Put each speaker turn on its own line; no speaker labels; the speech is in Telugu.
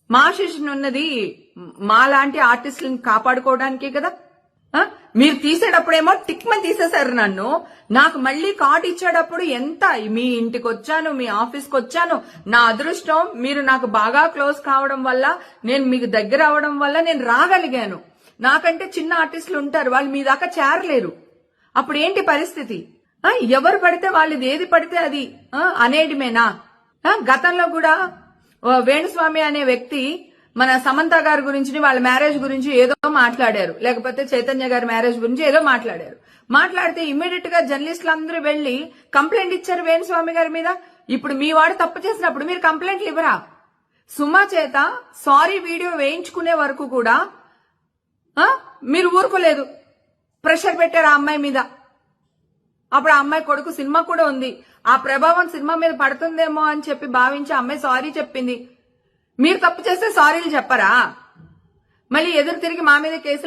మా శిష్యుని ఉన్నది మా లాంటి ఆర్టిస్టులను కాపాడుకోవడానికే కదా. మీరు తీసేటప్పుడేమో టిక్మని తీసేశారు నన్ను. నాకు మళ్ళీ కార్డు ఇచ్చేటప్పుడు ఎంత మీ ఇంటికి వచ్చాను, మీ ఆఫీస్కి వచ్చాను. నా అదృష్టం మీరు నాకు బాగా క్లోజ్ కావడం వల్ల, నేను మీకు దగ్గర అవడం వల్ల నేను రాగలిగాను. నాకంటే చిన్న ఆర్టిస్టులు ఉంటారు, వాళ్ళు మీ దాకా చేరలేరు. అప్పుడు ఏంటి పరిస్థితి? ఎవరు పడితే వాళ్ళది ఏది పడితే అది అనేటిమేనా? గతంలో కూడా వేణుస్వామి అనే వ్యక్తి మన సమంత గారి గురించి, వాళ్ళ మ్యారేజ్ గురించి ఏదో మాట్లాడారు, లేకపోతే చైతన్య గారి మ్యారేజ్ గురించి ఏదో మాట్లాడారు. మాట్లాడితే ఇమ్మీడియట్ గా జర్నలిస్టులు అందరూ వెళ్లి కంప్లైంట్ ఇచ్చారు వేణుస్వామి గారి మీద. ఇప్పుడు మీ వాడు తప్పు చేసినప్పుడు మీరు కంప్లైంట్లు ఇవ్వరా? సుమా చేత సారీ వీడియో వేయించుకునే వరకు కూడా మీరు ఊరుకోలేదు, ప్రెషర్ పెట్టారు ఆ అమ్మాయి మీద. అప్పుడు ఆ అమ్మాయి కొడుకు సినిమా కూడా ఉంది, ఆ ప్రభావం సినిమా మీద పడుతుందేమో అని చెప్పి భావించి అమ్మాయి సారీ చెప్పింది. మీరు తప్పు చేస్తే సారీలు చెప్పరా? మళ్ళీ ఎదురు తిరిగి మా మీద కేసులు